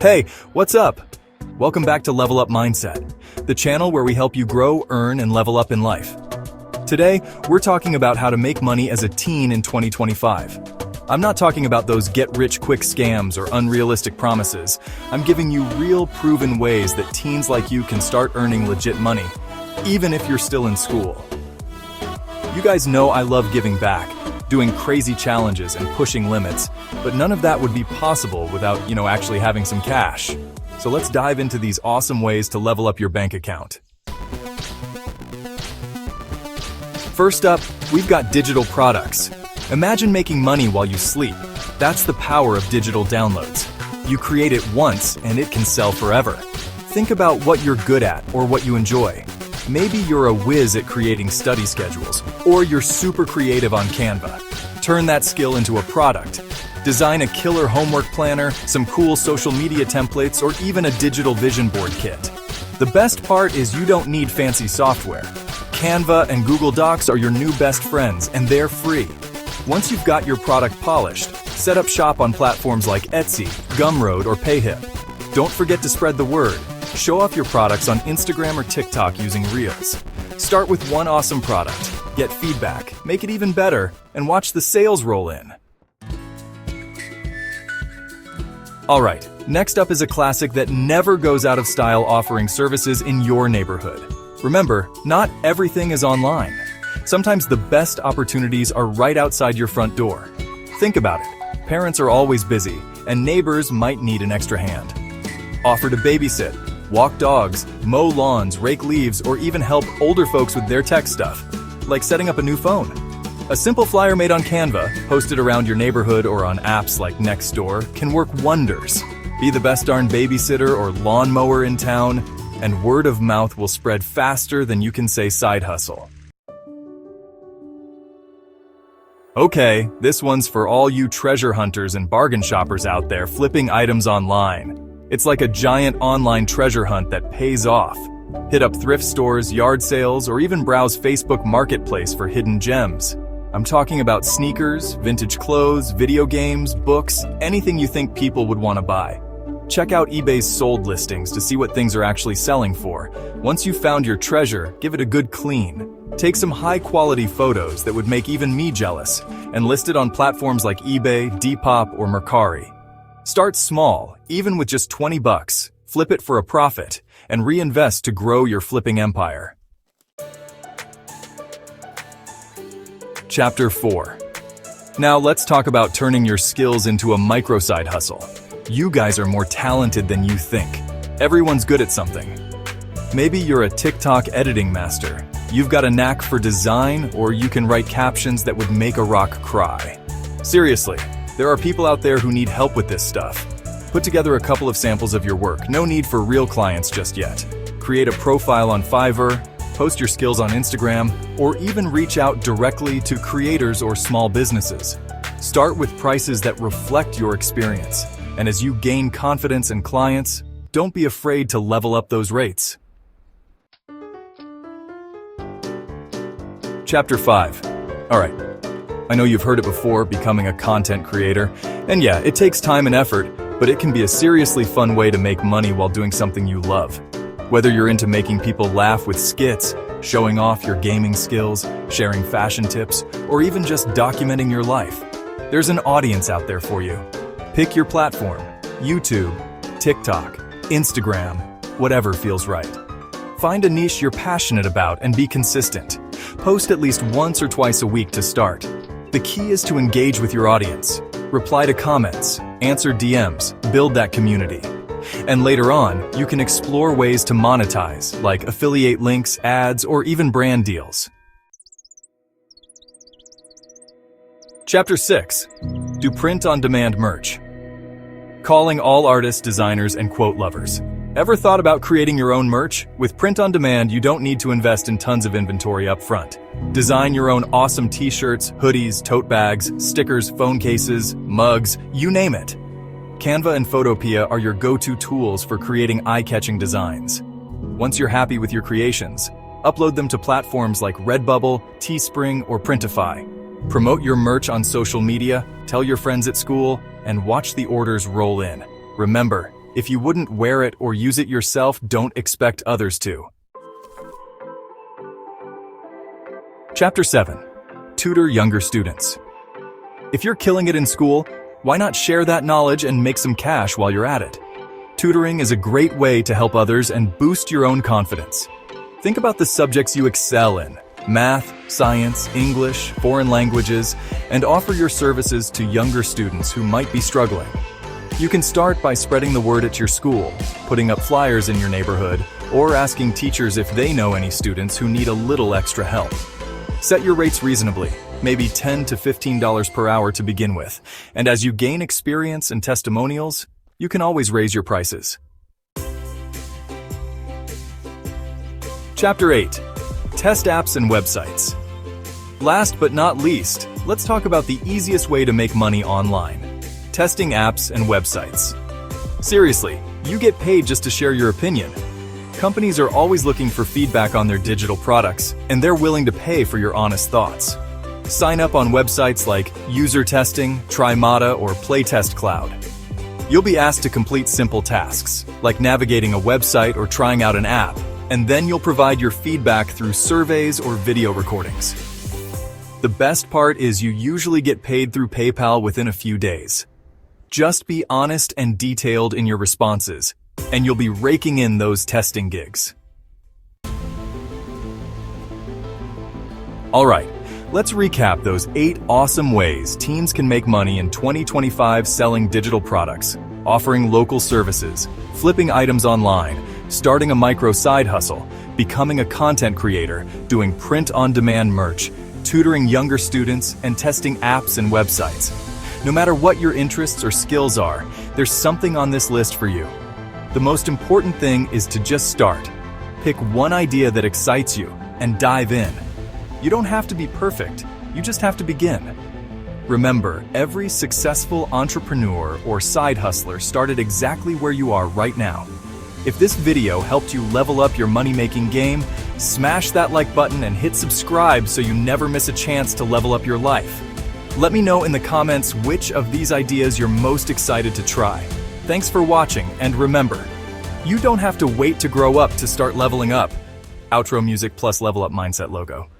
Hey, what's up? Welcome back to Level Up Mindset, the channel where we help you grow, earn, and level up in life. Today, we're talking about how to make money as a teen in 2025. I'm not talking about those get-rich-quick scams or unrealistic promises. I'm giving you real, proven ways that teens like you can start earning legit money, even if you're still in school. You guys know I love giving back, doing crazy challenges and pushing limits, but none of that would be possible without, actually having some cash. So let's dive into these awesome ways to level up your bank account. First up, we've got digital products. Imagine making money while you sleep. That's the power of digital downloads. You create it once and it can sell forever. Think about what you're good at or what you enjoy. Maybe you're a whiz at creating study schedules, or you're super creative on Canva. Turn that skill into a product. Design a killer homework planner, some cool social media templates, or even a digital vision board kit. The best part is you don't need fancy software. Canva and Google Docs are your new best friends, and they're free. Once you've got your product polished, set up shop on platforms like Etsy, Gumroad, or Payhip. Don't forget to spread the word. Show off your products on Instagram or TikTok using Reels. Start with one awesome product, get feedback, make it even better, and watch the sales roll in. Alright, next up is a classic that never goes out of style, offering services in your neighborhood. Remember, not everything is online. Sometimes the best opportunities are right outside your front door. Think about it. Parents are always busy, and neighbors might need an extra hand. Offer to babysit, walk dogs, mow lawns, rake leaves, or even help older folks with their tech stuff, like setting up a new phone. A simple flyer made on Canva, posted around your neighborhood or on apps like Nextdoor, can work wonders. Be the best darn babysitter or lawnmower in town, and word of mouth will spread faster than you can say side hustle. Okay, this one's for all you treasure hunters and bargain shoppers out there flipping items online. It's like a giant online treasure hunt that pays off. Hit up thrift stores, yard sales, or even browse Facebook Marketplace for hidden gems. I'm talking about sneakers, vintage clothes, video games, books, anything you think people would want to buy. Check out eBay's sold listings to see what things are actually selling for. Once you've found your treasure, give it a good clean. Take some high-quality photos that would make even me jealous, and list it on platforms like eBay, Depop, or Mercari. Start small, even with just $20. Flip it for a profit, and reinvest to grow your flipping empire. Chapter 4. Now let's talk about turning your skills into a micro-side hustle. You guys are more talented than you think. Everyone's good at something. Maybe you're a TikTok editing master. You've got a knack for design, or you can write captions that would make a rock cry. Seriously, there are people out there who need help with this stuff. Put together a couple of samples of your work. No need for real clients just yet. Create a profile on Fiverr, post your skills on Instagram, or even reach out directly to creators or small businesses. Start with prices that reflect your experience, and as you gain confidence and clients, don't be afraid to level up those rates. Chapter 5. Alright, I know you've heard it before, becoming a content creator, and yeah, it takes time and effort, but it can be a seriously fun way to make money while doing something you love. Whether you're into making people laugh with skits, showing off your gaming skills, sharing fashion tips, or even just documenting your life, there's an audience out there for you. Pick your platform: YouTube, TikTok, Instagram, whatever feels right. Find a niche you're passionate about and be consistent. Post at least once or twice a week to start. The key is to engage with your audience. Reply to comments, answer DMs, build that community. And later on, you can explore ways to monetize, like affiliate links, ads, or even brand deals. Chapter 6. Do print-on-demand merch. Calling all artists, designers, and quote lovers. Ever thought about creating your own merch? With print-on-demand, you don't need to invest in tons of inventory up front. Design your own awesome t-shirts, hoodies, tote bags, stickers, phone cases, mugs, you name it. Canva and Photopea are your go-to tools for creating eye-catching designs. Once you're happy with your creations, upload them to platforms like Redbubble, Teespring, or Printify. Promote your merch on social media, tell your friends at school, and watch the orders roll in. Remember, If you wouldn't wear it or use it yourself, don't expect others to. Chapter 7. Tutor younger students. If you're killing it in school, why not share that knowledge and make some cash while you're at it? Tutoring is a great way to help others and boost your own confidence. Think about the subjects you excel in: math, science, English, foreign languages, and offer your services to younger students who might be struggling. You can start by spreading the word at your school, putting up flyers in your neighborhood, or asking teachers if they know any students who need a little extra help. Set your rates reasonably, maybe $10 to $15 per hour to begin with, and as you gain experience and testimonials, you can always raise your prices. Chapter 8. Test apps and websites. Last but not least, let's talk about the easiest way to make money online: testing apps and websites. Seriously, you get paid just to share your opinion. Companies are always looking for feedback on their digital products, and they're willing to pay for your honest thoughts. Sign up on websites like User Testing, Trimata, or Playtest Cloud. You'll be asked to complete simple tasks, like navigating a website or trying out an app, and then you'll provide your feedback through surveys or video recordings. The best part is you usually get paid through PayPal within a few days. Just be honest and detailed in your responses, and you'll be raking in those testing gigs. Alright, let's recap those 8 awesome ways teens can make money in 2025 selling digital products, offering local services, flipping items online, starting a micro side hustle, becoming a content creator, doing print-on-demand merch, tutoring younger students, and testing apps and websites. No matter what your interests or skills are, there's something on this list for you. The most important thing is to just start. Pick one idea that excites you and dive in. You don't have to be perfect, you just have to begin. Remember, every successful entrepreneur or side hustler started exactly where you are right now. If this video helped you level up your money-making game, smash that like button and hit subscribe so you never miss a chance to level up your life. Let me know in the comments which of these ideas you're most excited to try. Thanks for watching, and remember, you don't have to wait to grow up to start leveling up. Outro music plus level up mindset logo.